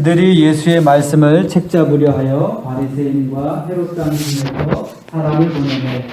그들이 예수의 말씀을 책잡으려 하여 바리새인과 헤롯 왕 중에서 사람을 보내매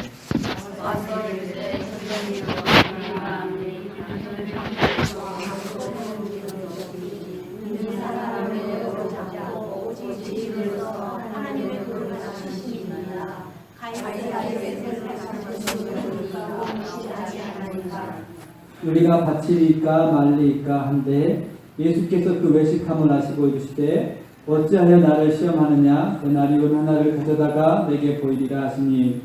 우리가 바치리까 말리까 한데 예수께서 그 외식함을 아시고 이르시되 어찌하여 나를 시험하느냐 그 날이 온 하나를 가져다가 내게 보이리라 하시니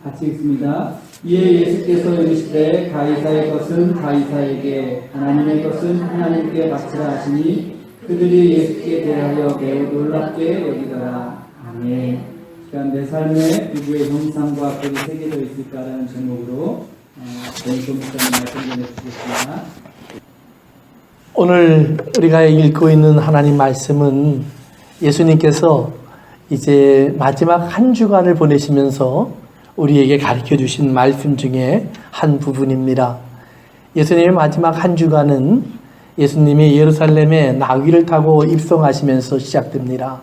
같이 읽습니다. 이에 예수께서 이르시되 가이사의 것은 가이사에게 하나님의 것은 하나님께 바치라 하시니 그들이 예수께 대하여 매우 놀랍게 여기더라. 아멘. 그러니까 내 삶에 누구의 형상과 글이 새겨져 있을까라는 제목으로 권수 목사님 말씀 전해주시겠습니다. 오늘 우리가 읽고 있는 하나님 말씀은 예수님께서 이제 마지막 한 주간을 보내시면서 우리에게 가르쳐 주신 말씀 중에 한 부분입니다. 예수님의 마지막 한 주간은 예수님이 예루살렘에 나귀를 타고 입성하시면서 시작됩니다.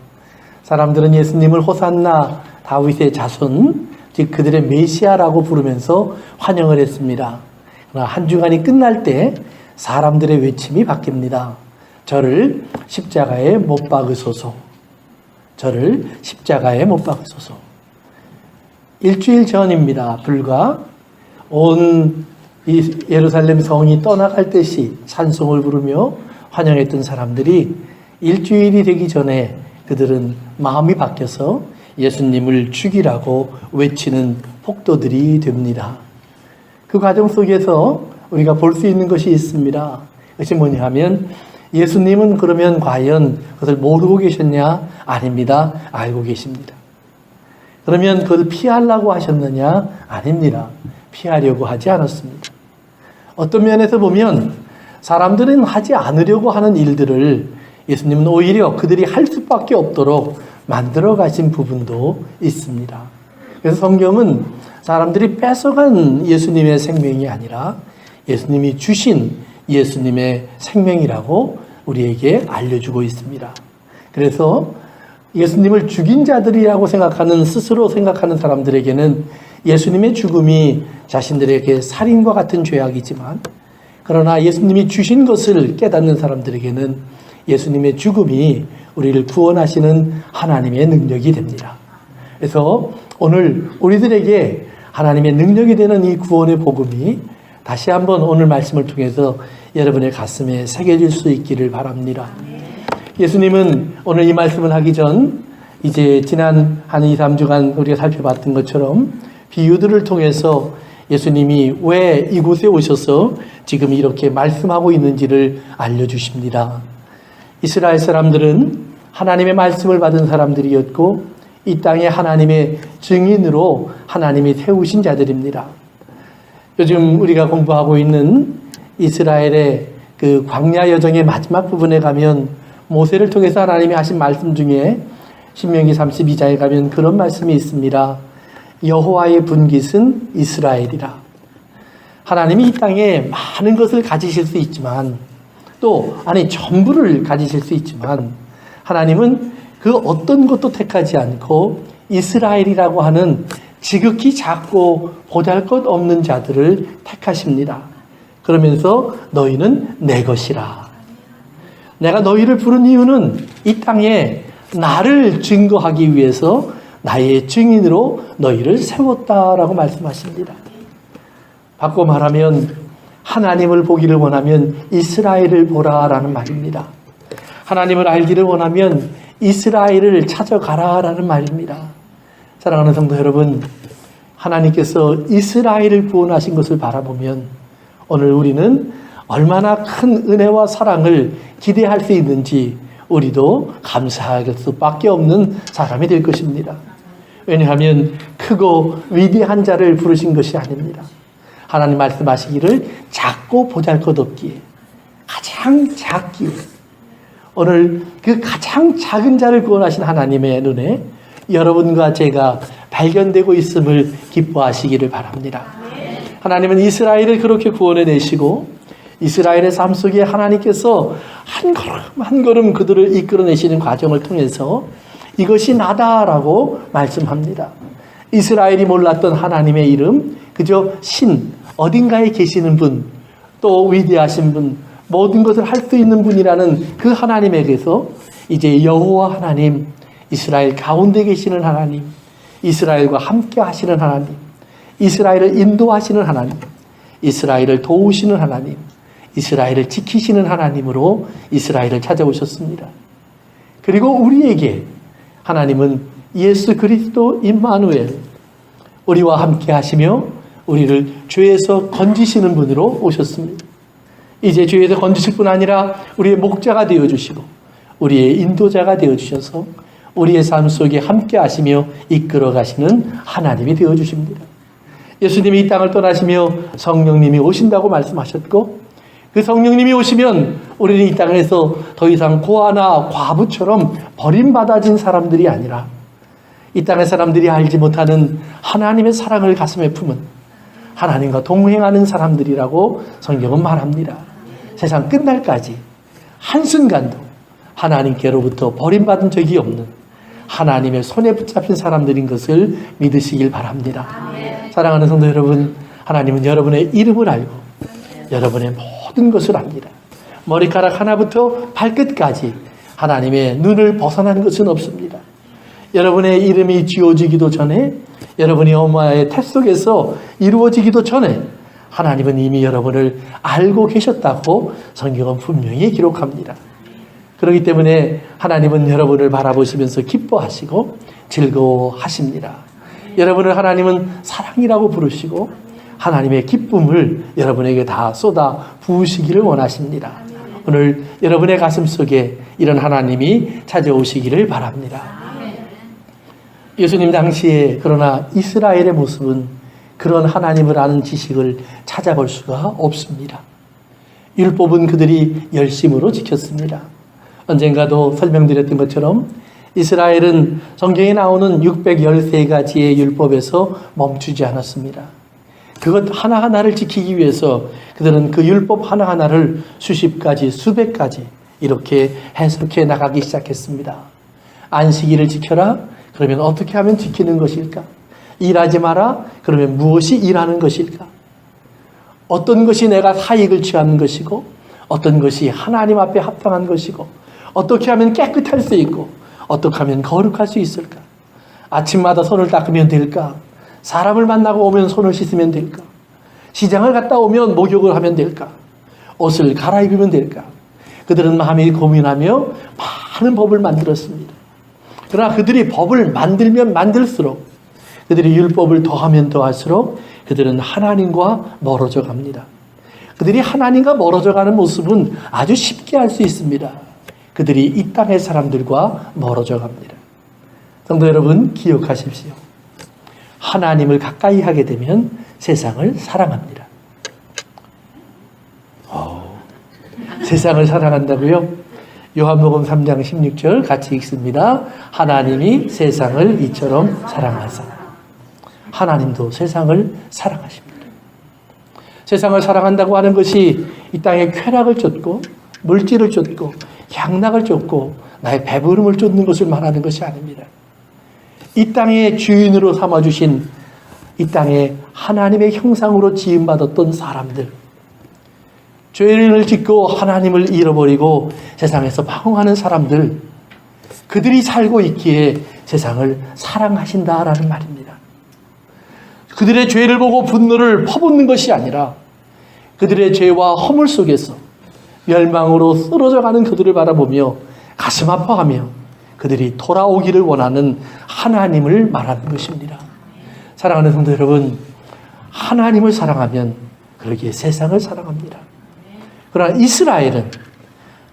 사람들은 예수님을 호산나 다윗의 자손, 즉 그들의 메시아라고 부르면서 환영을 했습니다. 그러나 한 주간이 끝날 때 사람들의 외침이 바뀝니다. 저를 십자가에 못 박으소서. 저를 십자가에 못 박으소서. 일주일 전입니다. 불과 온 예루살렘 성이 떠나갈 듯이 찬송을 부르며 환영했던 사람들이 일주일이 되기 전에 그들은 마음이 바뀌어서 예수님을 죽이라고 외치는 폭도들이 됩니다. 그 과정 속에서 우리가 볼 수 있는 것이 있습니다. 그것이 뭐냐 하면 예수님은 그러면 과연 그것을 모르고 계셨냐? 아닙니다. 알고 계십니다. 그러면 그걸 피하려고 하셨느냐? 아닙니다. 피하려고 하지 않았습니다. 어떤 면에서 보면 사람들은 하지 않으려고 하는 일들을 예수님은 오히려 그들이 할 수밖에 없도록 만들어 가신 부분도 있습니다. 그래서 성경은 사람들이 뺏어간 예수님의 생명이 아니라 예수님이 주신 예수님의 생명이라고 우리에게 알려주고 있습니다. 그래서 예수님을 죽인 자들이라고 스스로 생각하는 사람들에게는 예수님의 죽음이 자신들에게 살인과 같은 죄악이지만, 그러나 예수님이 주신 것을 깨닫는 사람들에게는 예수님의 죽음이 우리를 구원하시는 하나님의 능력이 됩니다. 그래서 오늘 우리들에게 하나님의 능력이 되는 이 구원의 복음이 다시 한번 오늘 말씀을 통해서 여러분의 가슴에 새겨질 수 있기를 바랍니다. 예수님은 오늘 이 말씀을 하기 전 이제 지난 한 2, 3주간 우리가 살펴봤던 것처럼 비유들을 통해서 예수님이 왜 이곳에 오셔서 지금 이렇게 말씀하고 있는지를 알려주십니다. 이스라엘 사람들은 하나님의 말씀을 받은 사람들이었고 이 땅에 하나님의 증인으로 하나님이 세우신 자들입니다. 요즘 우리가 공부하고 있는 이스라엘의 그 광야 여정의 마지막 부분에 가면 모세를 통해서 하나님이 하신 말씀 중에 신명기 32장에 가면 그런 말씀이 있습니다. 여호와의 분깃은 이스라엘이라. 하나님이 이 땅에 많은 것을 가지실 수 있지만 전부를 가지실 수 있지만 하나님은 그 어떤 것도 택하지 않고 이스라엘이라고 하는 지극히 작고 보잘것없는 자들을 택하십니다. 그러면서 너희는 내 것이라. 내가 너희를 부른 이유는 이 땅에 나를 증거하기 위해서 나의 증인으로 너희를 세웠다라고 말씀하십니다. 바꿔 말하면 하나님을 보기를 원하면 이스라엘을 보라라는 말입니다. 하나님을 알기를 원하면 이스라엘을 찾아가라라는 말입니다. 사랑하는 성도 여러분, 하나님께서 이스라엘을 구원하신 것을 바라보면 오늘 우리는 얼마나 큰 은혜와 사랑을 기대할 수 있는지 우리도 감사할 수밖에 없는 사람이 될 것입니다. 왜냐하면 크고 위대한 자를 부르신 것이 아닙니다. 하나님 말씀하시기를 작고 보잘것없기에 가장 작기에 오늘 그 가장 작은 자를 구원하신 하나님의 눈에 여러분과 제가 발견되고 있음을 기뻐하시기를 바랍니다. 하나님은 이스라엘을 그렇게 구원해 내시고 이스라엘의 삶 속에 하나님께서 한 걸음 한 걸음 그들을 이끌어내시는 과정을 통해서 이것이 나다라고 말씀합니다. 이스라엘이 몰랐던 하나님의 이름, 그저 신, 어딘가에 계시는 분, 또 위대하신 분, 모든 것을 할 수 있는 분이라는 그 하나님에게서 이제 여호와 하나님, 이스라엘 가운데 계시는 하나님, 이스라엘과 함께 하시는 하나님, 이스라엘을 인도하시는 하나님, 이스라엘을 도우시는 하나님, 이스라엘을 지키시는 하나님으로 이스라엘을 찾아오셨습니다. 그리고 우리에게 하나님은 예수 그리스도 임마누엘, 우리와 함께 하시며 우리를 죄에서 건지시는 분으로 오셨습니다. 이제 죄에서 건지실 뿐 아니라 우리의 목자가 되어주시고 우리의 인도자가 되어주셔서 우리의 삶 속에 함께 하시며 이끌어 가시는 하나님이 되어주십니다. 예수님이 이 땅을 떠나시며 성령님이 오신다고 말씀하셨고 그 성령님이 오시면 우리는 이 땅에서 더 이상 고아나 과부처럼 버림받아진 사람들이 아니라 이 땅의 사람들이 알지 못하는 하나님의 사랑을 가슴에 품은 하나님과 동행하는 사람들이라고 성경은 말합니다. 세상 끝날까지 한순간도 하나님께로부터 버림받은 적이 없는 하나님의 손에 붙잡힌 사람들인 것을 믿으시길 바랍니다. 사랑하는 성도 여러분, 하나님은 여러분의 이름을 알고 여러분의 모든 것을 압니다. 머리카락 하나부터 발끝까지 하나님의 눈을 벗어나는 것은 없습니다. 여러분의 이름이 지어지기도 전에, 여러분이 엄마의 태 속에서 이루어지기도 전에 하나님은 이미 여러분을 알고 계셨다고 성경은 분명히 기록합니다. 그렇기 때문에 하나님은 여러분을 바라보시면서 기뻐하시고 즐거워하십니다. 여러분을 하나님은 사랑이라고 부르시고 하나님의 기쁨을 여러분에게 다 쏟아 부으시기를 원하십니다. 오늘 여러분의 가슴 속에 이런 하나님이 찾아오시기를 바랍니다. 예수님 당시에 그러나 이스라엘의 모습은 그런 하나님을 아는 지식을 찾아볼 수가 없습니다. 율법은 그들이 열심으로 지켰습니다. 언젠가도 설명드렸던 것처럼 이스라엘은 성경에 나오는 613가지의 율법에서 멈추지 않았습니다. 그것 하나하나를 지키기 위해서 그들은 그 율법 하나하나를 수십 가지, 수백 가지 이렇게 해석해 나가기 시작했습니다. 안식일을 지켜라. 그러면 어떻게 하면 지키는 것일까? 일하지 마라. 그러면 무엇이 일하는 것일까? 어떤 것이 내가 사익을 취하는 것이고 어떤 것이 하나님 앞에 합당한 것이고 어떻게 하면 깨끗할 수 있고 어떻게 하면 거룩할 수 있을까? 아침마다 손을 닦으면 될까? 사람을 만나고 오면 손을 씻으면 될까? 시장을 갔다 오면 목욕을 하면 될까? 옷을 갈아입으면 될까? 그들은 마음이 고민하며 많은 법을 만들었습니다. 그러나 그들이 법을 만들면 만들수록 그들이 율법을 더하면 더할수록 그들은 하나님과 멀어져 갑니다. 그들이 하나님과 멀어져 가는 모습은 아주 쉽게 알 수 있습니다. 그들이 이 땅의 사람들과 멀어져 갑니다. 성도 여러분, 기억하십시오. 하나님을 가까이 하게 되면 세상을 사랑합니다. 세상을 사랑한다고요? 요한복음 3장 16절 같이 읽습니다. 하나님이 세상을 이처럼 사랑하사. 하나님도 세상을 사랑하십니다. 세상을 사랑한다고 하는 것이 이 땅에 쾌락을 쫓고 물질을 쫓고 향락을 쫓고 나의 배부름을 쫓는 것을 말하는 것이 아닙니다. 이 땅의 주인으로 삼아주신 이 땅에 하나님의 형상으로 지음받았던 사람들, 죄를 짓고 하나님을 잃어버리고 세상에서 방황하는 사람들, 그들이 살고 있기에 세상을 사랑하신다라는 말입니다. 그들의 죄를 보고 분노를 퍼붓는 것이 아니라 그들의 죄와 허물 속에서 멸망으로 쓰러져가는 그들을 바라보며 가슴 아파하며 그들이 돌아오기를 원하는 하나님을 말하는 것입니다. 사랑하는 성도 여러분, 하나님을 사랑하면 그러기에 세상을 사랑합니다. 그러나 이스라엘은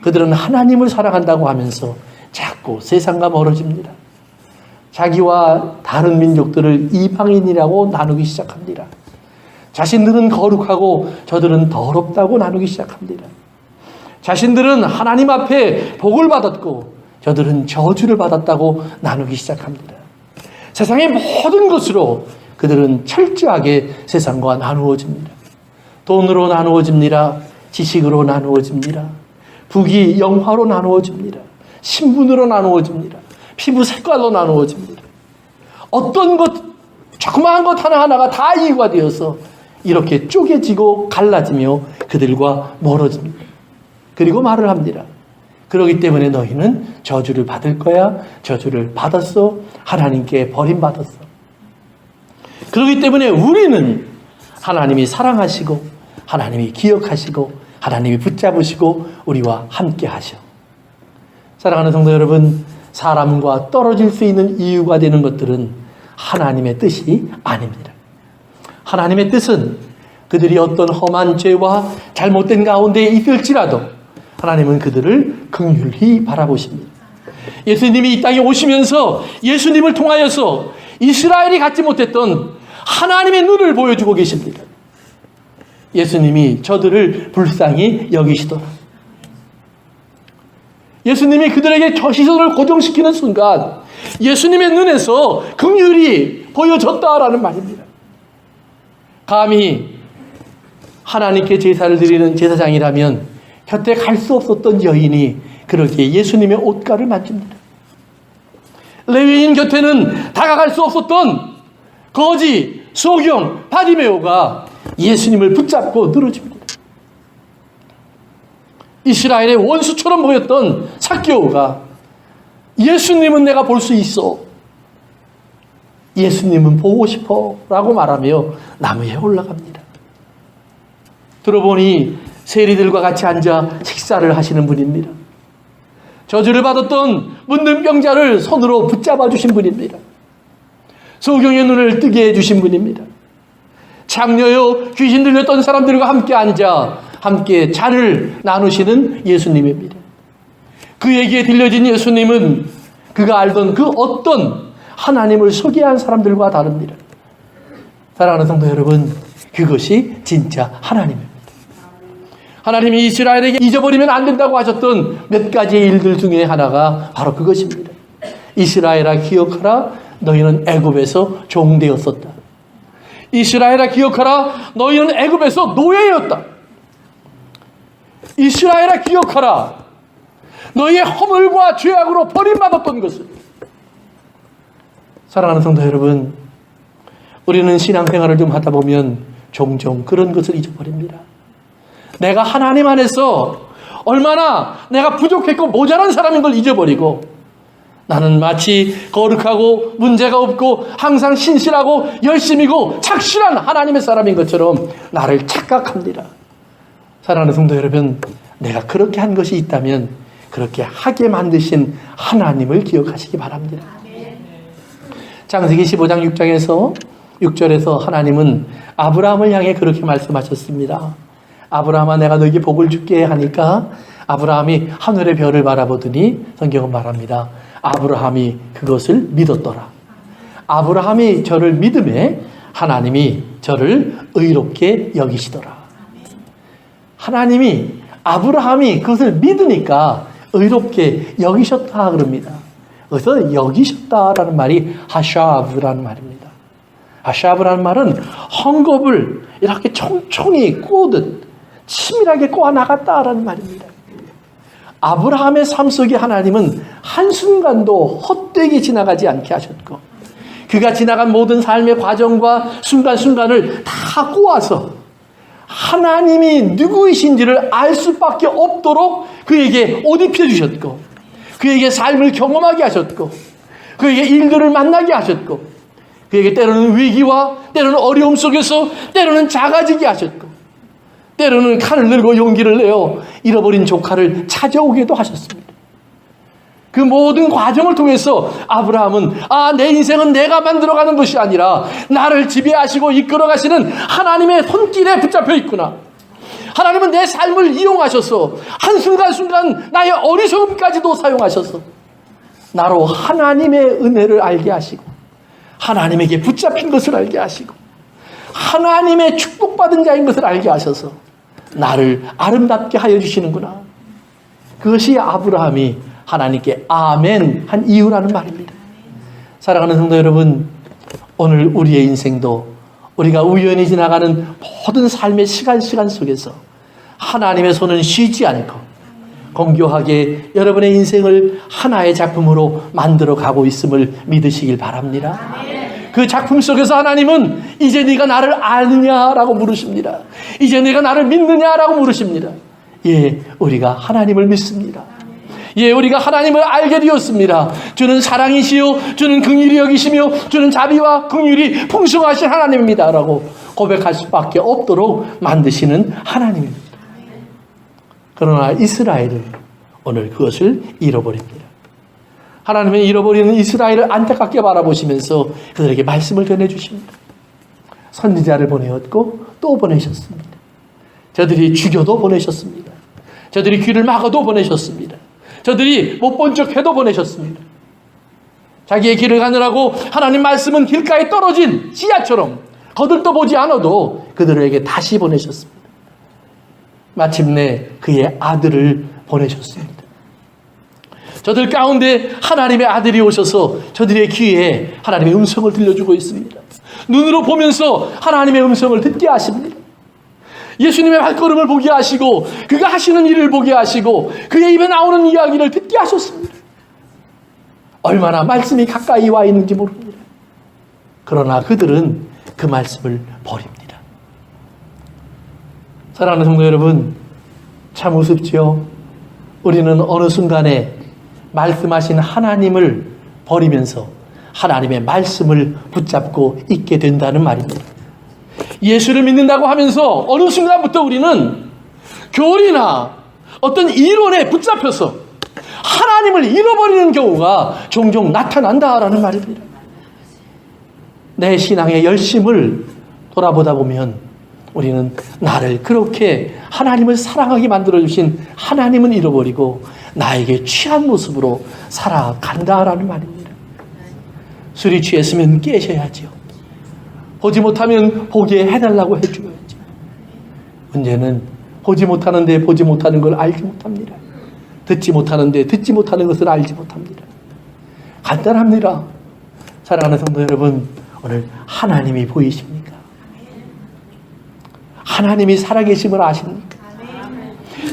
그들은 하나님을 사랑한다고 하면서 자꾸 세상과 멀어집니다. 자기와 다른 민족들을 이방인이라고 나누기 시작합니다. 자신들은 거룩하고 저들은 더럽다고 나누기 시작합니다. 자신들은 하나님 앞에 복을 받았고 저들은 저주를 받았다고 나누기 시작합니다. 세상의 모든 것으로 그들은 철저하게 세상과 나누어집니다. 돈으로 나누어집니다. 지식으로 나누어집니다. 부귀 영화로 나누어집니다. 신분으로 나누어집니다. 피부 색깔로 나누어집니다. 어떤 것, 조그마한 것 하나하나가 다 이유가 되어서 이렇게 쪼개지고 갈라지며 그들과 멀어집니다. 그리고 말을 합니다. 그렇기 때문에 너희는 저주를 받을 거야. 저주를 받았어. 하나님께 버림받았어. 그렇기 때문에 우리는 하나님이 사랑하시고 하나님이 기억하시고 하나님이 붙잡으시고 우리와 함께 하셔. 사랑하는 성도 여러분, 사람과 떨어질 수 있는 이유가 되는 것들은 하나님의 뜻이 아닙니다. 하나님의 뜻은 그들이 어떤 험한 죄와 잘못된 가운데 있을지라도 하나님은 그들을 긍휼히 바라보십니다. 예수님이 이 땅에 오시면서 예수님을 통하여서 이스라엘이 갖지 못했던 하나님의 눈을 보여주고 계십니다. 예수님이 저들을 불쌍히 여기시더라. 예수님이 그들에게 저 시선을 고정시키는 순간 예수님의 눈에서 긍휼이 보여졌다라는 말입니다. 감히 하나님께 제사를 드리는 제사장이라면 곁에 갈 수 없었던 여인이 그렇게 예수님의 옷가를 만집니다. 레위인 곁에는 다가갈 수 없었던 거지, 소경, 바디메오가 예수님을 붙잡고 늘어집니다. 이스라엘의 원수처럼 보였던 삭개오가 예수님은 내가 볼 수 있어. 예수님은 보고 싶어. 라고 말하며 나무에 올라갑니다. 들어보니 세리들과 같이 앉아 식사를 하시는 분입니다. 저주를 받았던 문둥병자를 손으로 붙잡아 주신 분입니다. 소경의 눈을 뜨게 해주신 분입니다. 장녀요 귀신 들렸던 사람들과 함께 앉아 함께 잔을 나누시는 예수님입니다. 그에게 들려진 예수님은 그가 알던 그 어떤 하나님을 소개한 사람들과 다릅니다. 사랑하는 성도 여러분, 그것이 진짜 하나님입니다. 하나님이 이스라엘에게 잊어버리면 안 된다고 하셨던 몇 가지의 일들 중에 하나가 바로 그것입니다. 이스라엘아 기억하라, 너희는 애굽에서 종되었었다. 이스라엘아 기억하라, 너희는 애굽에서 노예였다. 이스라엘아 기억하라, 너희의 허물과 죄악으로 버림받았던 것을. 사랑하는 성도 여러분, 우리는 신앙생활을 좀 하다 보면 종종 그런 것을 잊어버립니다. 내가 하나님 안에서 얼마나 내가 부족했고 모자란 사람인 걸 잊어버리고 나는 마치 거룩하고 문제가 없고 항상 신실하고 열심이고 착실한 하나님의 사람인 것처럼 나를 착각합니다. 사랑하는 성도 여러분, 내가 그렇게 한 것이 있다면 그렇게 하게 만드신 하나님을 기억하시기 바랍니다. 창세기 15장 6장에서 6절에서 하나님은 아브라함을 향해 그렇게 말씀하셨습니다. 아브라함아, 내가 너에게 복을 줄게 하니까 아브라함이 하늘의 별을 바라보더니 성경은 말합니다. 아브라함이 그것을 믿었더라. 아브라함이 저를 믿음에 하나님이 저를 의롭게 여기시더라. 하나님이 아브라함이 그것을 믿으니까 의롭게 여기셨다 그럽니다. 그래서 여기셨다라는 말이 하샤브라는 말입니다. 하샤브라는 말은 헝겊을 이렇게 총총히 꼬듯 치밀하게 꼬아나갔다라는 말입니다. 아브라함의 삶 속에 하나님은 한순간도 헛되게 지나가지 않게 하셨고 그가 지나간 모든 삶의 과정과 순간순간을 다 꼬아서 하나님이 누구이신지를 알 수밖에 없도록 그에게 옷 입혀주셨고 그에게 삶을 경험하게 하셨고 그에게 일들을 만나게 하셨고 그에게 때로는 위기와 때로는 어려움 속에서 때로는 작아지게 하셨고 때로는 칼을 들고 용기를 내어 잃어버린 조카를 찾아오기도 하셨습니다. 그 모든 과정을 통해서 아브라함은 내 인생은 내가 만들어가는 것이 아니라 나를 지배하시고 이끌어가시는 하나님의 손길에 붙잡혀 있구나. 하나님은 내 삶을 이용하셔서 한순간순간 나의 어리석음까지도 사용하셔서 나로 하나님의 은혜를 알게 하시고 하나님에게 붙잡힌 것을 알게 하시고 하나님의 축복받은 자인 것을 알게 하셔서 나를 아름답게 하여 주시는구나. 그것이 아브라함이 하나님께 아멘 한 이유라는 말입니다. 사랑하는 성도 여러분, 오늘 우리의 인생도 우리가 우연히 지나가는 모든 삶의 시간 속에서 하나님의 손은 쉬지 않고 공교하게 여러분의 인생을 하나의 작품으로 만들어 가고 있음을 믿으시길 바랍니다. 그 작품 속에서 하나님은 이제 네가 나를 아느냐라고 물으십니다. 이제 네가 나를 믿느냐라고 물으십니다. 예, 우리가 하나님을 믿습니다. 예, 우리가 하나님을 알게 되었습니다. 주는 사랑이시요 주는 긍휼히 여기시며 주는 자비와 긍휼이 풍성하신 하나님입니다 라고 고백할 수밖에 없도록 만드시는 하나님입니다. 그러나 이스라엘은 오늘 그것을 잃어버립니다. 하나님은 잃어버리는 이스라엘을 안타깝게 바라보시면서 그들에게 말씀을 전해주십니다. 선지자를 보내었고 또 보내셨습니다. 저들이 죽여도 보내셨습니다. 저들이 귀를 막아도 보내셨습니다. 저들이 못 본 척 해도 보내셨습니다. 자기의 길을 가느라고 하나님 말씀은 길가에 떨어진 씨앗처럼 거들떠 보지 않아도 그들에게 다시 보내셨습니다. 마침내 그의 아들을 보내셨습니다. 저들 가운데 하나님의 아들이 오셔서 저들의 귀에 하나님의 음성을 들려주고 있습니다. 눈으로 보면서 하나님의 음성을 듣게 하십니다. 예수님의 발걸음을 보게 하시고 그가 하시는 일을 보게 하시고 그의 입에 나오는 이야기를 듣게 하셨습니다. 얼마나 말씀이 가까이 와 있는지 모릅니다. 그러나 그들은 그 말씀을 버립니다. 사랑하는 성도 여러분, 참 우습지요. 우리는 어느 순간에 말씀하신 하나님을 버리면서 하나님의 말씀을 붙잡고 있게 된다는 말입니다. 예수를 믿는다고 하면서 어느 순간부터 우리는 교리나 어떤 이론에 붙잡혀서 하나님을 잃어버리는 경우가 종종 나타난다라는 말입니다. 내 신앙의 열심을 돌아보다 보면 우리는 나를 그렇게 하나님을 사랑하게 만들어주신 하나님은 잃어버리고 나에게 취한 모습으로 살아간다라는 말입니다. 술이 취했으면 깨셔야죠. 보지 못하면 보게 해달라고 해줘야죠. 문제는 보지 못하는데 보지 못하는 걸 알지 못합니다. 듣지 못하는데 듣지 못하는 것을 알지 못합니다. 간단합니다. 사랑하는 성도 여러분, 오늘 하나님이 보이십니까? 하나님이 살아계심을 아십니까?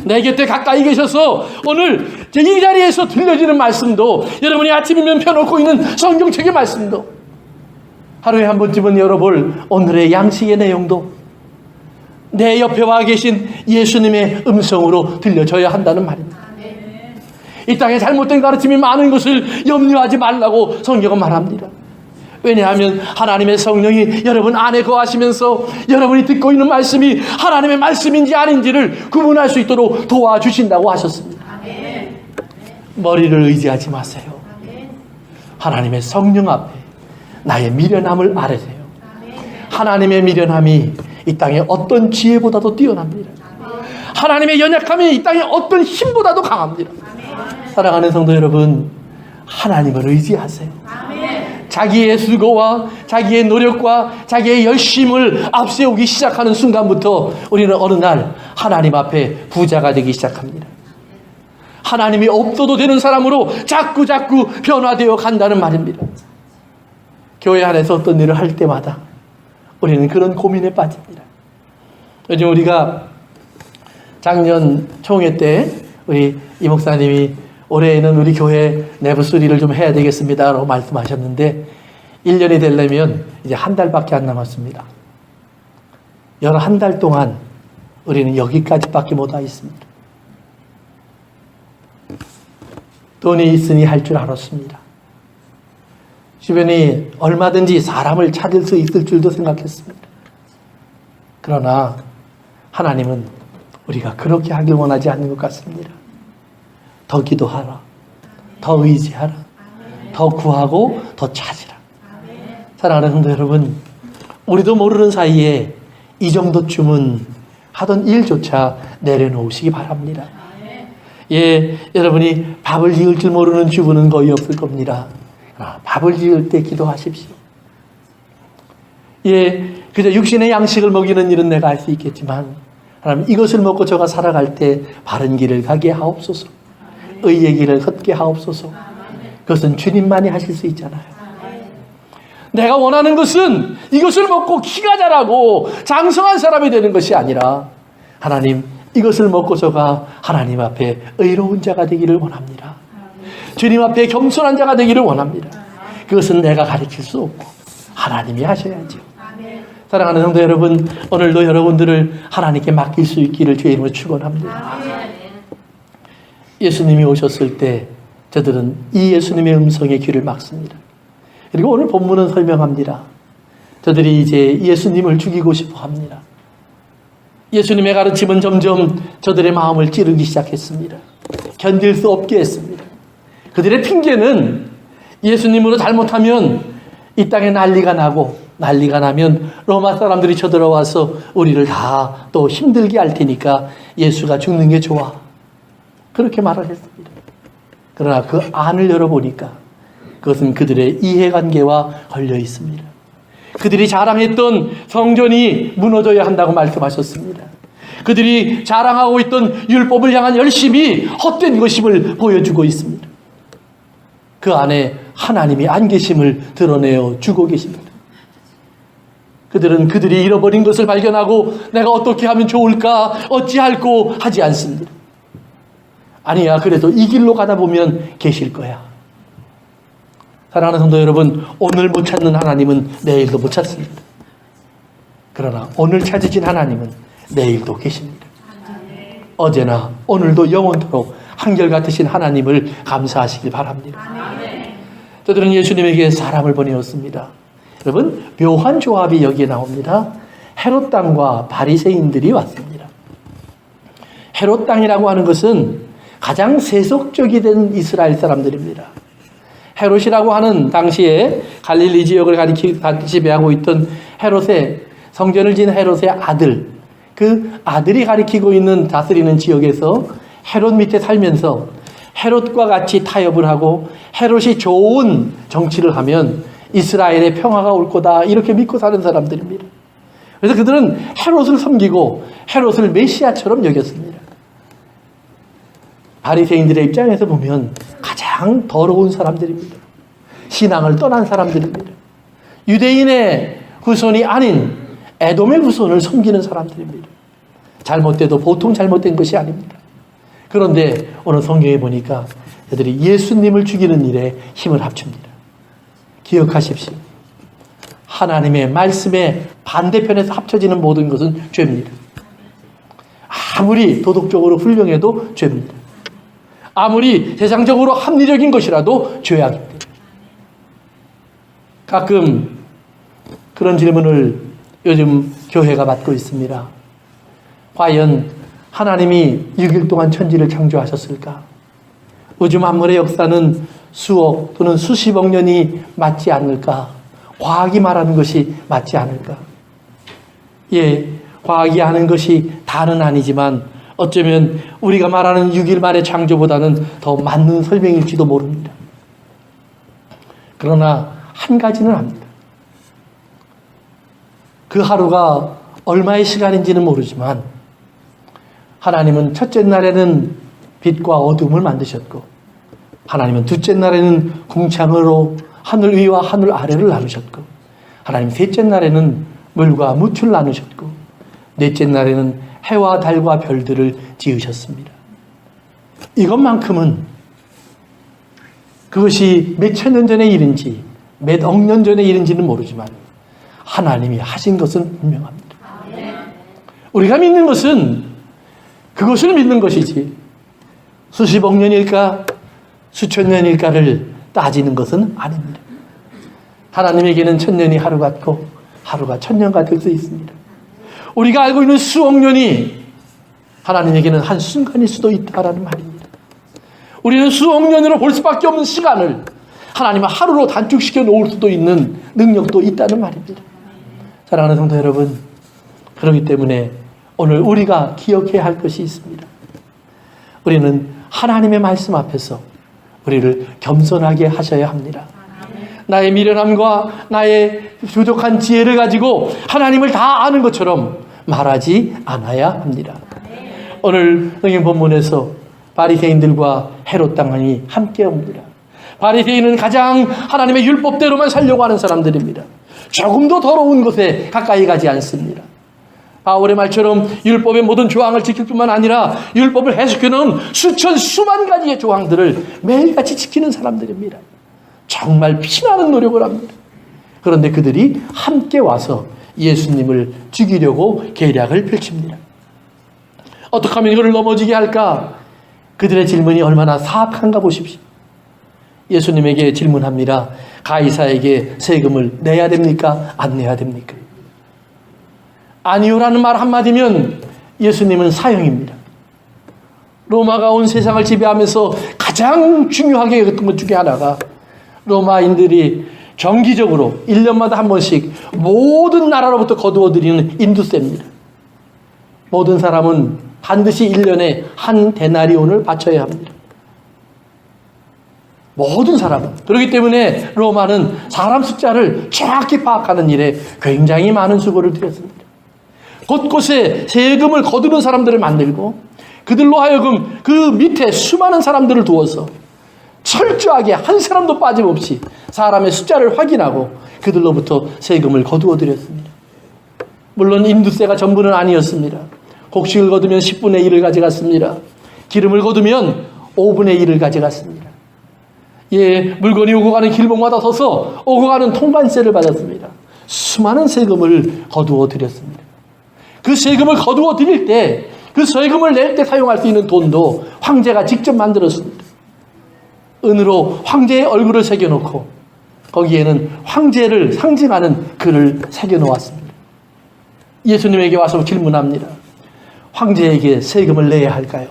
내 곁에 가까이 계셔서 오늘 이 자리에서 들려지는 말씀도 여러분이 아침이면 펴놓고 있는 성경책의 말씀도 하루에 한 번쯤은 열어볼 오늘의 양식의 내용도 내 옆에 와 계신 예수님의 음성으로 들려져야 한다는 말입니다. 이 땅에 잘못된 가르침이 많은 것을 염려하지 말라고 성경은 말합니다. 왜냐하면 하나님의 성령이 여러분 안에 거하시면서 여러분이 듣고 있는 말씀이 하나님의 말씀인지 아닌지를 구분할 수 있도록 도와주신다고 하셨습니다. 머리를 의지하지 마세요. 하나님의 성령 앞에 나의 미련함을 아뢰세요. 하나님의 미련함이 이 땅의 어떤 지혜보다도 뛰어납니다. 하나님의 연약함이 이 땅의 어떤 힘보다도 강합니다. 사랑하는 성도 여러분, 하나님을 의지하세요. 자기의 수고와 자기의 노력과 자기의 열심을 앞세우기 시작하는 순간부터 우리는 어느 날 하나님 앞에 부자가 되기 시작합니다. 하나님이 없어도 되는 사람으로 자꾸 변화되어 간다는 말입니다. 교회 안에서 어떤 일을 할 때마다 우리는 그런 고민에 빠집니다. 요즘 우리가 작년 총회 때 우리 이 목사님이 올해에는 우리 교회 내부 수리를 좀 해야 되겠습니다 라고 말씀하셨는데 1년이 되려면 이제 한 달밖에 안 남았습니다. 11달 동안 우리는 여기까지밖에 못 와 있습니다. 돈이 있으니 할 줄 알았습니다. 주변이 얼마든지 사람을 찾을 수 있을 줄도 생각했습니다. 그러나 하나님은 우리가 그렇게 하길 원하지 않는 것 같습니다. 더 기도하라. 더 의지하라. 더 구하고 더 찾으라. 사랑하는 성도 여러분, 우리도 모르는 사이에 이 정도쯤은 하던 일조차 내려놓으시기 바랍니다. 예, 여러분이 밥을 지을 줄 모르는 주부는 거의 없을 겁니다. 밥을 지을 때 기도하십시오. 예, 그저 육신의 양식을 먹이는 일은 내가 할 수 있겠지만 하나님 이것을 먹고 저가 살아갈 때 바른 길을 가게 하옵소서. 의의 길을 걷게 하옵소서. 그것은 주님만이 하실 수 있잖아요. 내가 원하는 것은 이것을 먹고 키가 자라고 장성한 사람이 되는 것이 아니라 하나님, 이것을 먹고서가 하나님 앞에 의로운 자가 되기를 원합니다. 주님 앞에 겸손한 자가 되기를 원합니다. 그것은 내가 가르칠 수 없고 하나님이 하셔야죠. 사랑하는 성도 여러분, 오늘도 여러분들을 하나님께 맡길 수 있기를 주의 이름으로 축원합니다. 예수님이 오셨을 때 저들은 이 예수님의 음성에 귀를 막습니다. 그리고 오늘 본문은 설명합니다. 저들이 이제 예수님을 죽이고 싶어 합니다. 예수님의 가르침은 점점 저들의 마음을 찌르기 시작했습니다. 견딜 수 없게 했습니다. 그들의 핑계는 예수님으로 잘못하면 이 땅에 난리가 나고, 난리가 나면 로마 사람들이 쳐들어와서 우리를 다 또 힘들게 할 테니까 예수가 죽는 게 좋아. 그렇게 말을 했습니다. 그러나 그 안을 열어보니까 그것은 그들의 이해관계와 걸려 있습니다. 그들이 자랑했던 성전이 무너져야 한다고 말씀하셨습니다. 그들이 자랑하고 있던 율법을 향한 열심이 헛된 것임을 보여주고 있습니다. 그 안에 하나님이 안 계심을 드러내어 주고 계십니다. 그들은 그들이 잃어버린 것을 발견하고 내가 어떻게 하면 좋을까 어찌할꼬 하지 않습니다. 아니야, 그래도 이 길로 가다 보면 계실 거야. 사랑하는 성도 여러분, 오늘 못 찾는 하나님은 내일도 못 찾습니다. 그러나 오늘 찾으신 하나님은 내일도 계십니다. 어제나 오늘도 영원토록 한결같으신 하나님을 감사하시길 바랍니다. 저들은 예수님에게 사람을 보내었습니다. 여러분, 묘한 조합이 여기에 나옵니다. 헤롯 땅과 바리새인들이 왔습니다. 헤롯 땅이라고 하는 것은 가장 세속적이 된 이스라엘 사람들입니다. 헤롯이라고 하는 당시에 갈릴리 지역을 지배하고 있던 헤롯의, 성전을 지은 헤롯의 아들, 그 아들이 가리키고 있는 다스리는 지역에서 헤롯 밑에 살면서 헤롯과 같이 타협을 하고 헤롯이 좋은 정치를 하면 이스라엘의 평화가 올 거다, 이렇게 믿고 사는 사람들입니다. 그래서 그들은 헤롯을 섬기고 헤롯을 메시아처럼 여겼습니다. 바리새인들의 입장에서 보면 가장 더러운 사람들입니다. 신앙을 떠난 사람들입니다. 유대인의 후손이 아닌 에돔의 후손을 섬기는 사람들입니다. 잘못돼도 보통 잘못된 것이 아닙니다. 그런데 오늘 성경에 보니까 그들이 예수님을 죽이는 일에 힘을 합칩니다. 기억하십시오. 하나님의 말씀의 반대편에서 합쳐지는 모든 것은 죄입니다. 아무리 도덕적으로 훌륭해도 죄입니다. 아무리 세상적으로 합리적인 것이라도 죄악입니다. 가끔 그런 질문을 요즘 교회가 받고 있습니다. 과연 하나님이 6일 동안 천지를 창조하셨을까? 우주 만물의 역사는 수억 또는 수십억 년이 맞지 않을까? 과학이 말하는 것이 맞지 않을까? 예, 과학이 하는 것이 다는 아니지만 어쩌면 우리가 말하는 6일 만의 창조보다는 더 맞는 설명일지도 모릅니다. 그러나 한 가지는 압니다. 그 하루가 얼마의 시간인지는 모르지만 하나님은 첫째 날에는 빛과 어둠을 만드셨고 하나님은 둘째 날에는 궁창으로 하늘 위와 하늘 아래를 나누셨고 하나님 셋째 날에는 물과 무추를 나누셨고 넷째 날에는 해와 달과 별들을 지으셨습니다. 이것만큼은 그것이 몇 천년 전의 일인지 몇 억 년 전의 일인지는 모르지만 하나님이 하신 것은 분명합니다. 우리가 믿는 것은 그것을 믿는 것이지 수십억 년일까 수천 년일까를 따지는 것은 아닙니다. 하나님에게는 천년이 하루 같고 하루가 천년 같을 수 있습니다. 우리가 알고 있는 수억 년이 하나님에게는 한순간일 수도 있다라는 말입니다. 우리는 수억 년으로 볼 수밖에 없는 시간을 하나님은 하루로 단축시켜 놓을 수도 있는 능력도 있다는 말입니다. 사랑하는 성도 여러분, 그렇기 때문에 오늘 우리가 기억해야 할 것이 있습니다. 우리는 하나님의 말씀 앞에서 우리를 겸손하게 하셔야 합니다. 나의 미련함과 나의 부족한 지혜를 가지고 하나님을 다 아는 것처럼 말하지 않아야 합니다. 오늘 성경 본문에서 바리새인들과 헤롯 당이 함께 옵니다. 바리새인은 가장 하나님의 율법대로만 살려고 하는 사람들입니다. 조금도 더러운 것에 가까이 가지 않습니다. 바울의 말처럼 율법의 모든 조항을 지킬 뿐만 아니라 율법을 해석해놓은 수만 가지의 조항들을 매일같이 지키는 사람들입니다. 정말 피나는 노력을 합니다. 그런데 그들이 함께 와서 예수님을 죽이려고 계략을 펼칩니다. 어떻게 하면 이걸 넘어지게 할까? 그들의 질문이 얼마나 사악한가 보십시오. 예수님에게 질문합니다. 가이사에게 세금을 내야 됩니까? 안 내야 됩니까? 아니요라는 말 한마디면 예수님은 사형입니다. 로마가 온 세상을 지배하면서 가장 중요하게 여겼던 것 중에 하나가 로마인들이 정기적으로 1년마다 한 번씩 모든 나라로부터 거두어들이는 인두세입니다. 모든 사람은 반드시 1년에 한 데나리온을 바쳐야 합니다. 모든 사람은. 그렇기 때문에 로마는 사람 숫자를 정확히 파악하는 일에 굉장히 많은 수고를 들였습니다. 곳곳에 세금을 거두는 사람들을 만들고 그들로 하여금 그 밑에 수많은 사람들을 두어서 철저하게 한 사람도 빠짐없이 사람의 숫자를 확인하고 그들로부터 세금을 거두어 드렸습니다. 물론 인두세가 전부는 아니었습니다. 곡식을 거두면 10분의 1을 가져갔습니다. 기름을 거두면 5분의 1을 가져갔습니다. 물건이 오고 가는 길목마다 서서 오고 가는 통관세를 받았습니다. 수많은 세금을 거두어 드렸습니다. 그 세금을 거두어 드릴 때, 그 세금을 낼 때 사용할 수 있는 돈도 황제가 직접 만들었습니다. 은으로 황제의 얼굴을 새겨놓고 거기에는 황제를 상징하는 글을 새겨놓았습니다. 예수님에게 와서 질문합니다. 황제에게 세금을 내야 할까요?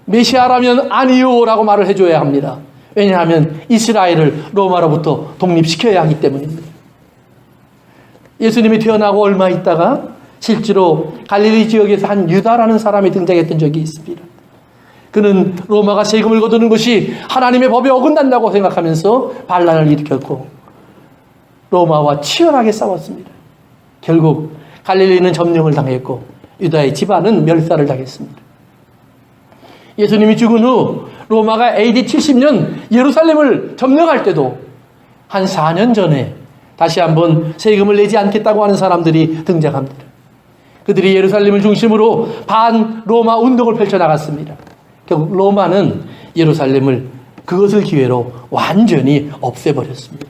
메시아라면 아니요라고 말을 해줘야 합니다. 왜냐하면 이스라엘을 로마로부터 독립시켜야 하기 때문입니다. 예수님이 태어나고 얼마 있다가 실제로 갈릴리 지역에서 한 유다라는 사람이 등장했던 적이 있습니다. 그는 로마가 세금을 거두는 것이 하나님의 법에 어긋난다고 생각하면서 반란을 일으켰고 로마와 치열하게 싸웠습니다. 결국 갈릴리는 점령을 당했고 유다의 집안은 멸살을 당했습니다. 예수님이 죽은 후 로마가 AD 70년 예루살렘을 점령할 때도 한 4년 전에 다시 한번 세금을 내지 않겠다고 하는 사람들이 등장합니다. 그들이 예루살렘을 중심으로 반 로마 운동을 펼쳐나갔습니다. 결국 로마는 예루살렘을 그것을 기회로 완전히 없애버렸습니다.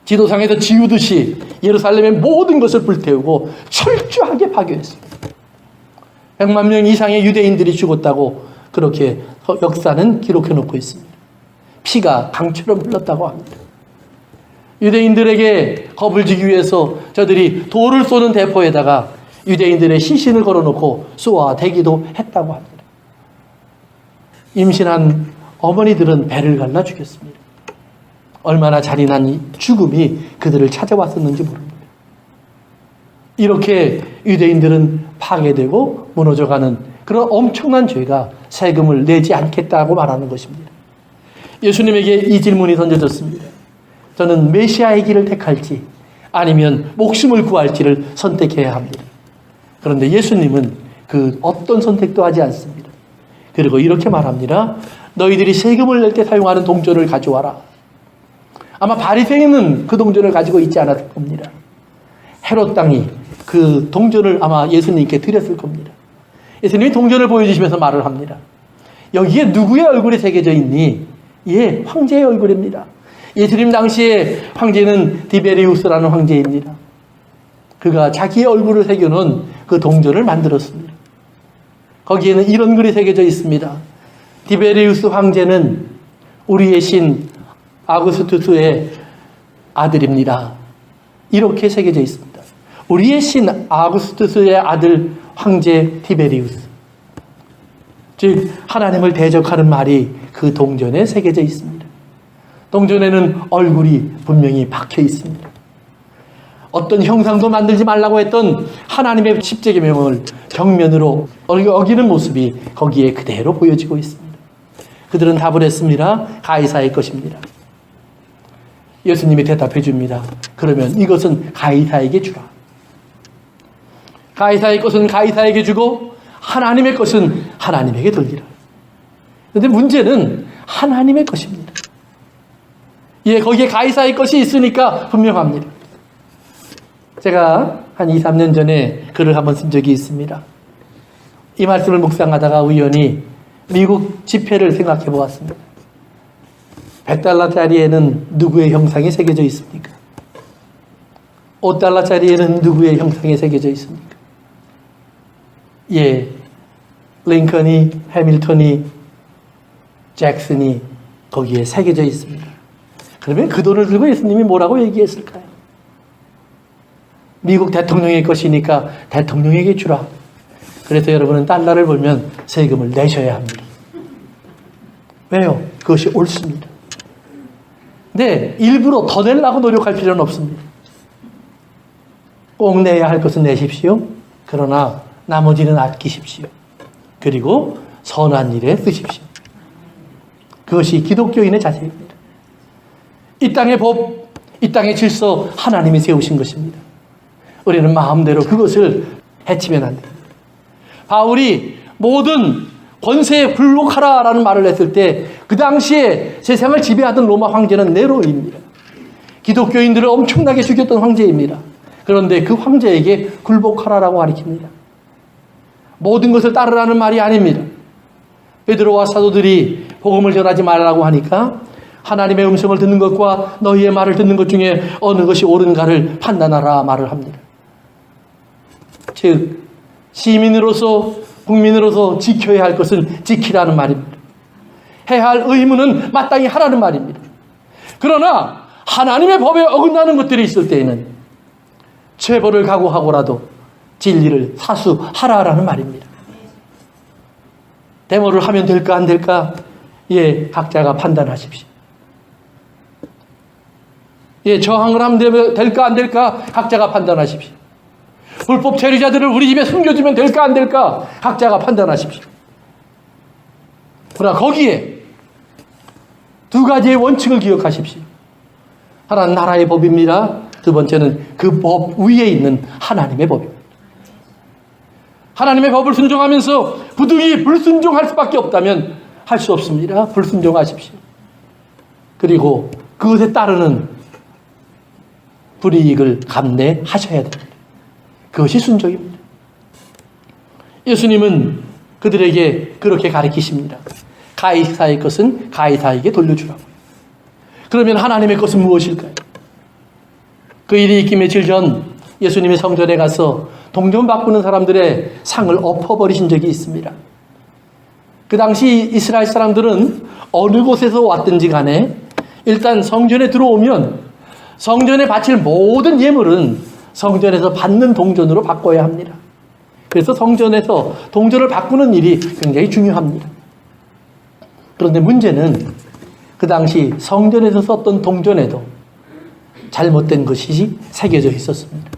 지도상에서 지우듯이 예루살렘의 모든 것을 불태우고 철저하게 파괴했습니다. 100만 명 이상의 유대인들이 죽었다고 그렇게 역사는 기록해 놓고 있습니다. 피가 강처럼 흘렀다고 합니다. 유대인들에게 겁을 주기 위해서 저들이 돌을 쏘는 대포에다가 유대인들의 시신을 걸어놓고 쏘아대기도 했다고 합니다. 임신한 어머니들은 배를 갈라 죽였습니다. 얼마나 잔인한 이 죽음이 그들을 찾아왔었는지 모릅니다. 이렇게 유대인들은 파괴되고 무너져가는 그런 엄청난 죄가 세금을 내지 않겠다고 말하는 것입니다. 예수님에게 이 질문이 던져졌습니다. 저는 메시아의 길을 택할지 아니면 목숨을 구할지를 선택해야 합니다. 그런데 예수님은 그 어떤 선택도 하지 않습니다. 그리고 이렇게 말합니다. 너희들이 세금을 낼 때 사용하는 동전을 가져와라. 아마 바리새인은 그 동전을 가지고 있지 않았을 겁니다. 헤롯 땅이 그 동전을 아마 예수님께 드렸을 겁니다. 예수님이 동전을 보여주시면서 말을 합니다. 여기에 누구의 얼굴이 새겨져 있니? 예, 황제의 얼굴입니다. 예수님 당시에 황제는 디베리우스라는 황제입니다. 그가 자기의 얼굴을 새겨놓은 그 동전을 만들었습니다. 거기에는 이런 글이 새겨져 있습니다. 디베리우스 황제는 우리의 신 아구스투스의 아들입니다. 이렇게 새겨져 있습니다. 우리의 신 아구스투스의 아들 황제 티베리우스. 즉 하나님을 대적하는 말이 그 동전에 새겨져 있습니다. 동전에는 얼굴이 분명히 박혀 있습니다. 어떤 형상도 만들지 말라고 했던 하나님의 십계명을 정면으로 어기는 모습이 거기에 그대로 보여지고 있습니다. 그들은 답을 했습니다. 가이사의 것입니다. 예수님이 대답해 줍니다. 그러면 이것은 가이사에게 주라. 가이사의 것은 가이사에게 주고 하나님의 것은 하나님에게 돌리라. 그런데 문제는 하나님의 것입니다. 예, 거기에 가이사의 것이 있으니까 분명합니다. 제가 한 2, 3년 전에 글을 한번 쓴 적이 있습니다. 이 말씀을 묵상하다가 우연히 미국 지폐를 생각해 보았습니다. 100달러짜리에는 누구의 형상이 새겨져 있습니까? 5달러짜리에는 누구의 형상이 새겨져 있습니까? 예, 링컨이, 해밀턴이, 잭슨이 거기에 새겨져 있습니다. 그러면 그 돈을 들고 예수님이 뭐라고 얘기했을까요? 미국 대통령의 것이니까 대통령에게 주라. 그래서 여러분은 달러를 벌면 세금을 내셔야 합니다. 왜요? 그것이 옳습니다. 근데 일부러 더 내려고 노력할 필요는 없습니다. 꼭 내야 할 것은 내십시오. 그러나 나머지는 아끼십시오. 그리고 선한 일에 쓰십시오. 그것이 기독교인의 자세입니다. 이 땅의 법, 이 땅의 질서 하나님이 세우신 것입니다. 우리는 마음대로 그것을 해치면 안 됩니다. 바울이 모든 권세에 굴복하라라는 말을 했을 때 그 당시에 세상을 지배하던 로마 황제는 네로입니다. 기독교인들을 엄청나게 죽였던 황제입니다. 그런데 그 황제에게 굴복하라라고 가르칩니다. 모든 것을 따르라는 말이 아닙니다. 베드로와 사도들이 복음을 전하지 말라고 하니까 하나님의 음성을 듣는 것과 너희의 말을 듣는 것 중에 어느 것이 옳은가를 판단하라 말을 합니다. 즉 시민으로서 국민으로서 지켜야 할 것은 지키라는 말입니다. 해야 할 의무는 마땅히 하라는 말입니다. 그러나 하나님의 법에 어긋나는 것들이 있을 때에는 체벌을 각오하고라도 진리를 사수하라라는 말입니다. 데모를 하면 될까 안 될까? 예, 각자가 판단하십시오. 예, 저항을 하면 될까 안 될까? 각자가 판단하십시오. 불법 체류자들을 우리 집에 숨겨주면 될까 안 될까? 각자가 판단하십시오. 그러나 거기에 두 가지의 원칙을 기억하십시오. 하나는 나라의 법입니다. 두 번째는 그 법 위에 있는 하나님의 법입니다. 하나님의 법을 순종하면서 부득이 불순종할 수밖에 없다면 할 수 없습니다. 불순종하십시오. 그리고 그것에 따르는 불이익을 감내하셔야 됩니다. 그것이 순종입니다. 예수님은 그들에게 그렇게 가르치십니다. 가이사의 것은 가이사에게 돌려주라고. 그러면 하나님의 것은 무엇일까요? 그 일이 있기 며칠 전 예수님이 성전에 가서 동전 바꾸는 사람들의 상을 엎어버리신 적이 있습니다. 그 당시 이스라엘 사람들은 어느 곳에서 왔든지 간에 일단 성전에 들어오면 성전에 바칠 모든 예물은 성전에서 받는 동전으로 바꿔야 합니다. 그래서 성전에서 동전을 바꾸는 일이 굉장히 중요합니다. 그런데 문제는 그 당시 성전에서 썼던 동전에도 잘못된 것이 새겨져 있었습니다.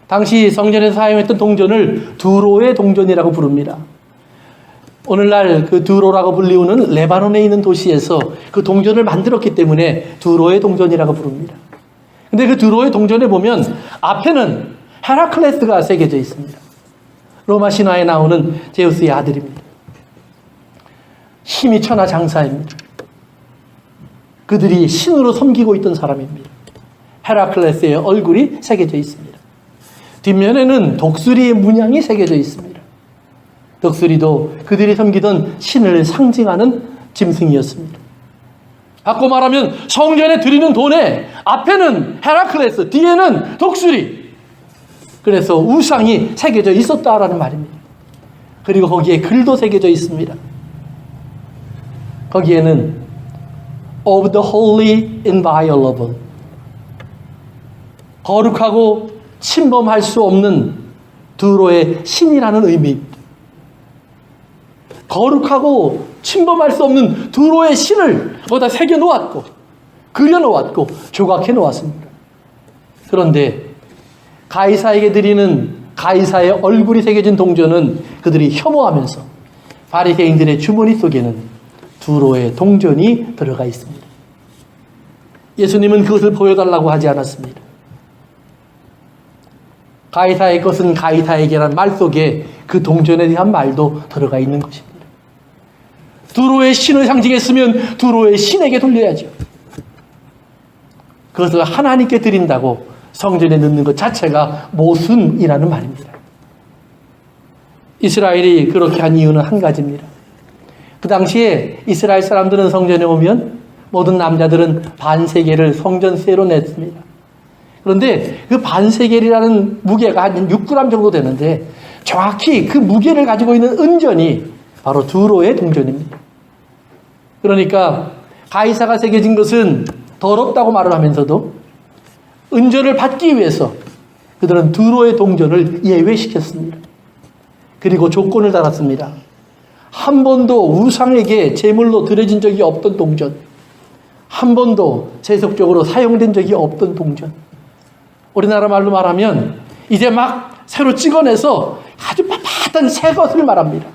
당시 성전에서 사용했던 동전을 두로의 동전이라고 부릅니다. 오늘날 그 두로라고 불리우는 레바논에 있는 도시에서 그 동전을 만들었기 때문에 두로의 동전이라고 부릅니다. 근데 그 두로의 동전에 보면 앞에는 헤라클레스가 새겨져 있습니다. 로마 신화에 나오는 제우스의 아들입니다. 힘이 천하장사입니다. 그들이 신으로 섬기고 있던 사람입니다. 헤라클레스의 얼굴이 새겨져 있습니다. 뒷면에는 독수리의 문양이 새겨져 있습니다. 독수리도 그들이 섬기던 신을 상징하는 짐승이었습니다. 바꿔 말하면 성전에 드리는 돈에 앞에는 헤라클레스, 뒤에는 독수리. 그래서 우상이 새겨져 있었다라는 말입니다. 그리고 거기에 글도 새겨져 있습니다. 거기에는 of the holy inviolable, 거룩하고 침범할 수 없는 두로의 신이라는 의미입니다. 거룩하고 침범할 수 없는 두로의 신을 거기다 새겨 놓았고 그려 놓았고 조각해 놓았습니다. 그런데 가이사에게 드리는 가이사의 얼굴이 새겨진 동전은 그들이 혐오하면서 바리새인들의 주머니 속에는 두로의 동전이 들어가 있습니다. 예수님은 그것을 보여달라고 하지 않았습니다. 가이사의 것은 가이사에게란 말 속에 그 동전에 대한 말도 들어가 있는 것입니다. 두로의 신을 상징했으면 두로의 신에게 돌려야죠. 그것을 하나님께 드린다고 성전에 넣는 것 자체가 모순이라는 말입니다. 이스라엘이 그렇게 한 이유는 한 가지입니다. 그 당시에 이스라엘 사람들은 성전에 오면 모든 남자들은 반세겔을 성전세로 냈습니다. 그런데 그 반세겔이라는 무게가 한 6g 정도 되는데 정확히 그 무게를 가지고 있는 은전이 바로 두로의 동전입니다. 그러니까 가이사가 새겨진 것은 더럽다고 말을 하면서도 은전을 받기 위해서 그들은 두로의 동전을 예외시켰습니다. 그리고 조건을 달았습니다. 한 번도 우상에게 제물로 드려진 적이 없던 동전, 한 번도 세속적으로 사용된 적이 없던 동전. 우리나라 말로 말하면 이제 막 새로 찍어내서 아주 빳빳한 새 것을 말합니다.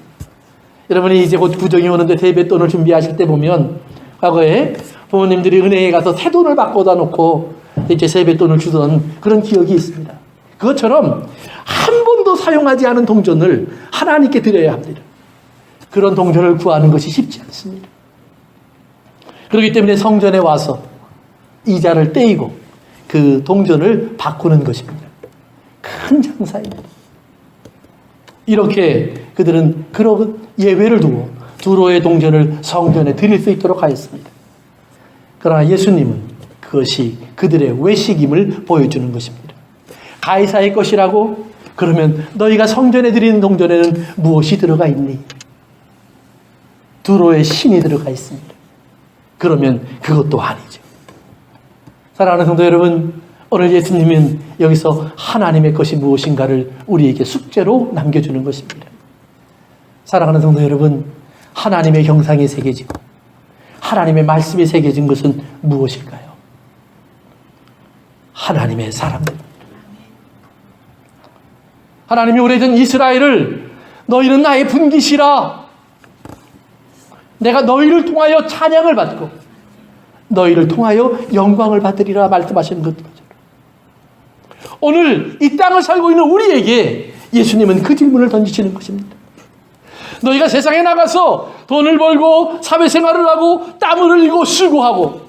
여러분이 이제 곧 구정이 오는데 세뱃돈을 준비하실 때 보면 과거에 부모님들이 은행에 가서 새 돈을 바꿔다 놓고 이제 세뱃돈을 주던 그런 기억이 있습니다. 그것처럼 한 번도 사용하지 않은 동전을 하나님께 드려야 합니다. 그런 동전을 구하는 것이 쉽지 않습니다. 그렇기 때문에 성전에 와서 이자를 떼이고 그 동전을 바꾸는 것입니다. 큰 장사입니다. 이렇게 그들은 그런 예외를 두고 두로의 동전을 성전에 드릴 수 있도록 하였습니다. 그러나 예수님은 그것이 그들의 외식임을 보여주는 것입니다. 가이사의 것이라고? 그러면 너희가 성전에 드리는 동전에는 무엇이 들어가 있니? 두로의 신이 들어가 있습니다. 그러면 그것도 아니죠. 사랑하는 성도 여러분, 오늘 예수님은 여기서 하나님의 것이 무엇인가를 우리에게 숙제로 남겨주는 것입니다. 사랑하는 성도 여러분, 하나님의 형상이 새겨지고 하나님의 말씀이 새겨진 것은 무엇일까요? 하나님의 사람들입니다. 하나님이 오래전 이스라엘을 너희는 나의 분깃이라, 내가 너희를 통하여 찬양을 받고 너희를 통하여 영광을 받으리라 말씀하시는 것처럼 오늘 이 땅을 살고 있는 우리에게 예수님은 그 질문을 던지시는 것입니다. 너희가 세상에 나가서 돈을 벌고 사회생활을 하고 땀을 흘리고 수고하고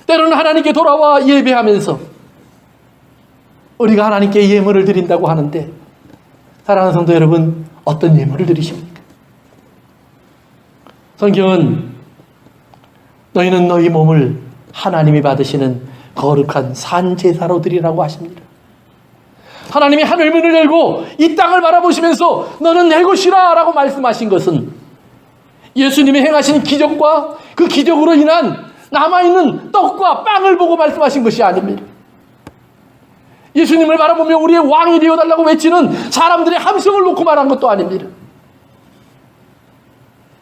때로는 하나님께 돌아와 예배하면서 우리가 하나님께 예물을 드린다고 하는데, 사랑하는 성도 여러분, 어떤 예물을 드리십니까? 성경은 너희는 너희 몸을 하나님이 받으시는 거룩한 산제사로 드리라고 하십니다. 하나님이 하늘문을 열고 이 땅을 바라보시면서 너는 내 것이라 라고 말씀하신 것은 예수님이 행하신 기적과 그 기적으로 인한 남아있는 떡과 빵을 보고 말씀하신 것이 아닙니다. 예수님을 바라보며 우리의 왕이 되어달라고 외치는 사람들의 함성을 놓고 말한 것도 아닙니다.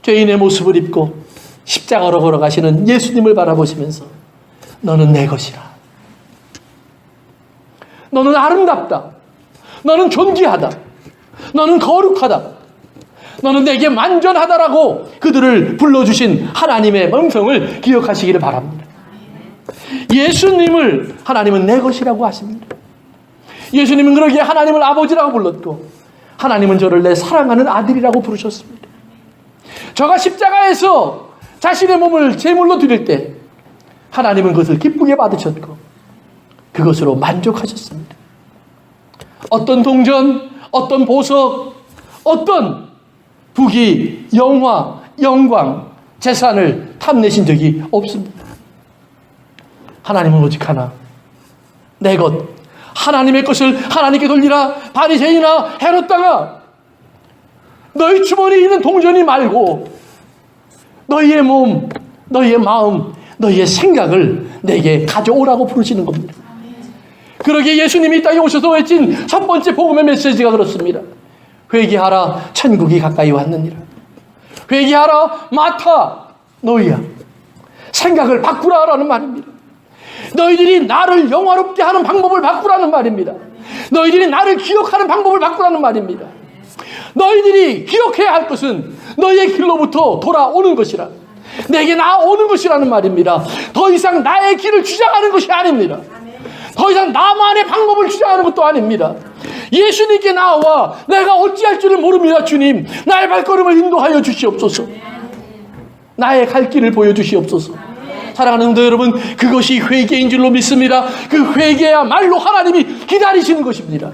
죄인의 모습을 입고 십자가로 걸어가시는 예수님을 바라보시면서 너는 내 것이라, 너는 아름답다, 너는 존귀하다, 너는 거룩하다, 너는 내게 만전하다라고 그들을 불러주신 하나님의 음성을 기억하시기를 바랍니다. 예수님을 하나님은 내 것이라고 하십니다. 예수님은 그러기에 하나님을 아버지라고 불렀고 하나님은 저를 내 사랑하는 아들이라고 부르셨습니다. 저가 십자가에서 자신의 몸을 제물로 드릴 때 하나님은 그것을 기쁘게 받으셨고 그것으로 만족하셨습니다. 어떤 동전, 어떤 보석, 어떤 부귀, 영화, 영광, 재산을 탐내신 적이 없습니다. 하나님은 오직 하나, 내 것, 하나님의 것을 하나님께 돌리라. 바리새인아, 헤롯 당아, 너희 주머니에 있는 동전이 말고 너희의 몸, 너희의 마음, 너희의 생각을 내게 가져오라고 부르시는 겁니다. 그러기에 예수님이 이 땅에 오셔서 외친 첫 번째 복음의 메시지가 그렇습니다. 회개하라, 천국이 가까이 왔느니라. 회개하라, 마타, 너희야, 생각을 바꾸라라는 말입니다. 너희들이 나를 영화롭게 하는 방법을 바꾸라는 말입니다. 너희들이 나를 기억하는 방법을 바꾸라는 말입니다. 너희들이 기억해야 할 것은 너희의 길로부터 돌아오는 것이라, 내게 나오는 것이라는 말입니다. 더 이상 나의 길을 주장하는 것이 아닙니다. 더 이상 나만의 방법을 주장하는 것도 아닙니다. 예수님께 나와 내가 어찌할 줄을 모릅니다. 주님, 나의 발걸음을 인도하여 주시옵소서. 나의 갈 길을 보여주시옵소서. 사랑하는 성도 여러분, 그것이 회개인 줄로 믿습니다. 그 회개야말로 하나님이 기다리시는 것입니다.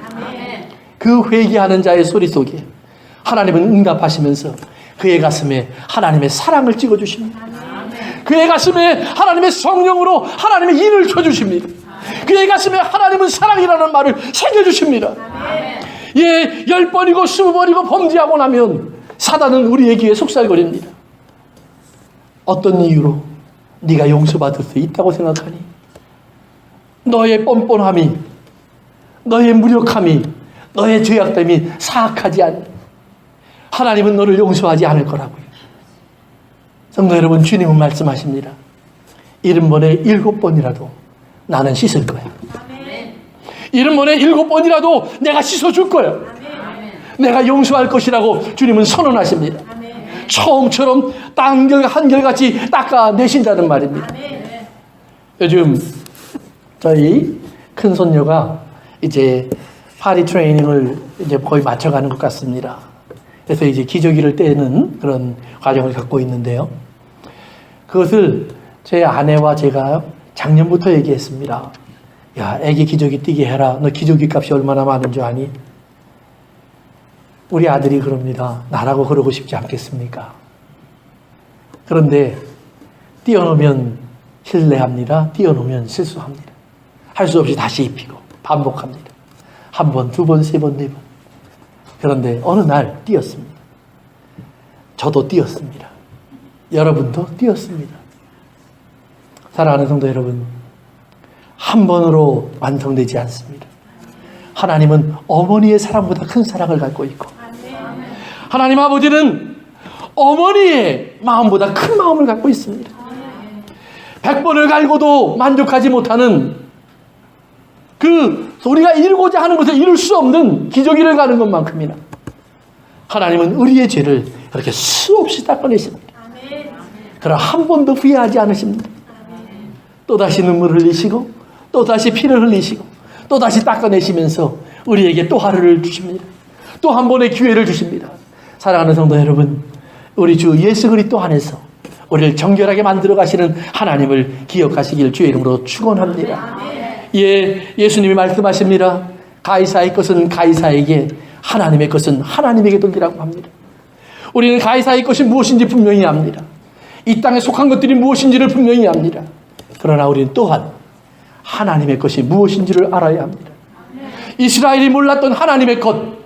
그 회개하는 자의 소리 속에 하나님은 응답하시면서 그의 가슴에 하나님의 사랑을 찍어주십니다. 그의 가슴에 하나님의 성령으로 하나님의 일을 켜주십니다. 그의 가슴에 하나님은 사랑이라는 말을 새겨주십니다. 예, 10번이고 20번이고 범죄하고 나면 사단은 우리의 귀에 속살거립니다. 어떤 이유로? 네가 용서받을 수 있다고 생각하니? 너의 뻔뻔함이, 너의 무력함이, 너의 죄악됨이 사악하지 않니? 하나님은 너를 용서하지 않을 거라고요. 성도 여러분, 주님은 말씀하십니다. 70번에 7번이라도 나는 씻을 거야. 70번에 7번이라도 내가 씻어줄 거야. 내가 용서할 것이라고 주님은 선언하십니다. 처음처럼 한결같이 닦아내신다는 말입니다. 요즘 저희 큰 손녀가 이제 파리 트레이닝을 이제 거의 맞춰가는 것 같습니다. 그래서 이제 기저귀를 떼는 그런 과정을 갖고 있는데요. 그것을 제 아내와 제가 작년부터 얘기했습니다. 야, 애기 기저귀 띄게 해라. 너 기저귀 값이 얼마나 많은 줄 아니? 우리 아들이 그럽니다. 나라고 그러고 싶지 않겠습니까? 그런데 띄워놓으면 실례합니다. 띄워놓으면 실수합니다. 할 수 없이 다시 입히고 반복합니다. 1번, 2번, 3번, 4번. 그런데 어느 날 띄었습니다. 저도 띄었습니다. 여러분도 띄었습니다. 사랑하는 성도 여러분, 한 번으로 완성되지 않습니다. 하나님은 어머니의 사랑보다 큰 사랑을 갖고 있고, 하나님 아버지는 어머니의 마음보다 큰 마음을 갖고 있습니다. 100번을 갈고도 만족하지 못하는 우리가 이루고자 하는 것을 이룰 수 없는 기저귀를 가는 것만큼이나 하나님은 우리의 죄를 그렇게 수없이 닦아내십니다. 그러나 한 번도 후회하지 않으십니다. 또다시 눈물을 흘리시고 또다시 피를 흘리시고 또다시 닦아내시면서 우리에게 또 하루를 주십니다. 또 한 번의 기회를 주십니다. 사랑하는 성도 여러분, 우리 주 예수 그리스도 안에서 우리를 정결하게 만들어 가시는 하나님을 기억하시길 주의 이름으로 축원합니다. 예, 예수님이 말씀하십니다. 가이사의 것은 가이사에게, 하나님의 것은 하나님에게 돌리라고 합니다. 우리는 가이사의 것이 무엇인지 분명히 압니다. 이 땅에 속한 것들이 무엇인지를 분명히 압니다. 그러나 우리는 또한 하나님의 것이 무엇인지를 알아야 합니다. 이스라엘이 몰랐던 하나님의 것,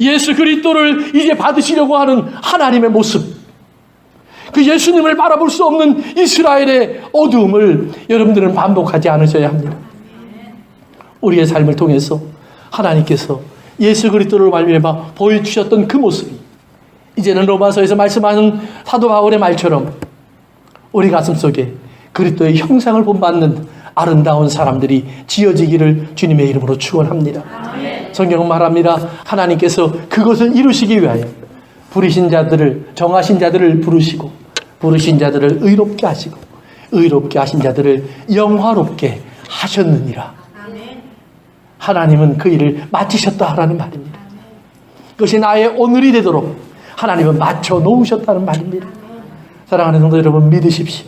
예수 그리스도를 이제 받으시려고 하는 하나님의 모습, 그 예수님을 바라볼 수 없는 이스라엘의 어두움을 여러분들은 반복하지 않으셔야 합니다. 우리의 삶을 통해서 하나님께서 예수 그리스도를 말미암아 보여주셨던 그 모습이 이제는 로마서에서 말씀하는 사도 바울의 말처럼 우리 가슴 속에 그리스도의 형상을 본받는 아름다운 사람들이 지어지기를 주님의 이름으로 축원합니다. 성경은 말합니다. 하나님께서 그것을 이루시기 위하여 부르신 자들을, 정하신 자들을 부르시고 부르신 자들을 의롭게 하시고 의롭게 하신 자들을 영화롭게 하셨느니라. 하나님은 그 일을 마치셨다 하라는 말입니다. 그것이 나의 오늘이 되도록 하나님은 맞춰 놓으셨다는 말입니다. 사랑하는 성도 여러분, 믿으십시오.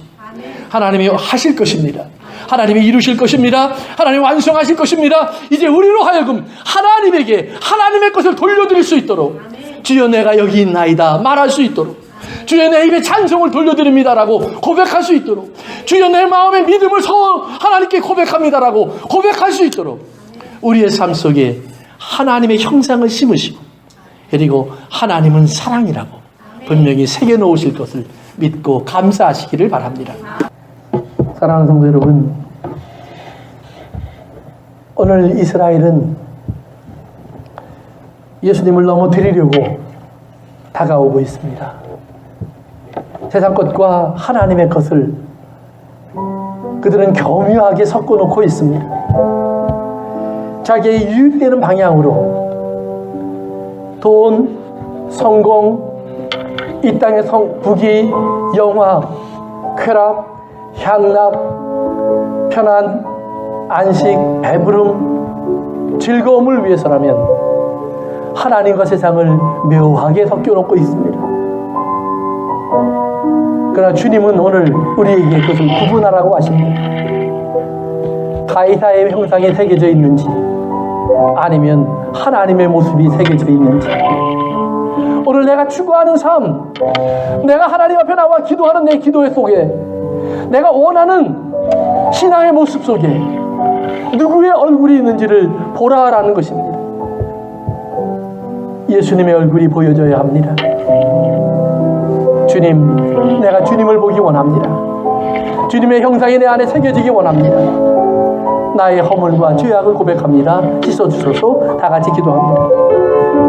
하나님이 하실 것입니다. 하나님이 이루실 것입니다. 하나님이 완성하실 것입니다. 이제 우리로 하여금 하나님에게 하나님의 것을 돌려드릴 수 있도록, 주여 내가 여기 있나이다 말할 수 있도록, 주여 내 입에 찬송을 돌려드립니다라고 고백할 수 있도록, 주여 내 마음의 믿음을 하나님께 고백합니다라고 고백할 수 있도록 우리의 삶 속에 하나님의 형상을 심으시고, 그리고 하나님은 사랑이라고 분명히 새겨놓으실 것을 믿고 감사하시기를 바랍니다. 사랑하는 성도 여러분, 오늘 이스라엘은 예수님을 넘어뜨리려고 다가오고 있습니다. 세상 것과 하나님의 것을 그들은 교묘하게 섞어놓고 있습니다. 자기의 유익되는 방향으로 돈, 성공, 이 땅의 부귀, 영화, 쾌락, 향락, 편안, 안식, 배부름, 즐거움을 위해서라면 하나님과 세상을 묘하게 섞여놓고 있습니다. 그러나 주님은 오늘 우리에게 그것을 구분하라고 하십니다. 가이사의 형상이 새겨져 있는지 아니면 하나님의 모습이 새겨져 있는지, 오늘 내가 추구하는 삶, 내가 하나님 앞에 나와 기도하는 내 기도의 속에, 내가 원하는 신앙의 모습 속에 누구의 얼굴이 있는지를 보라라는 것입니다. 예수님의 얼굴이 보여져야 합니다. 주님, 내가 주님을 보기 원합니다. 주님의 형상이 내 안에 새겨지기 원합니다. 나의 허물과 죄악을 고백합니다. 씻어주소서. 다 같이 기도합니다.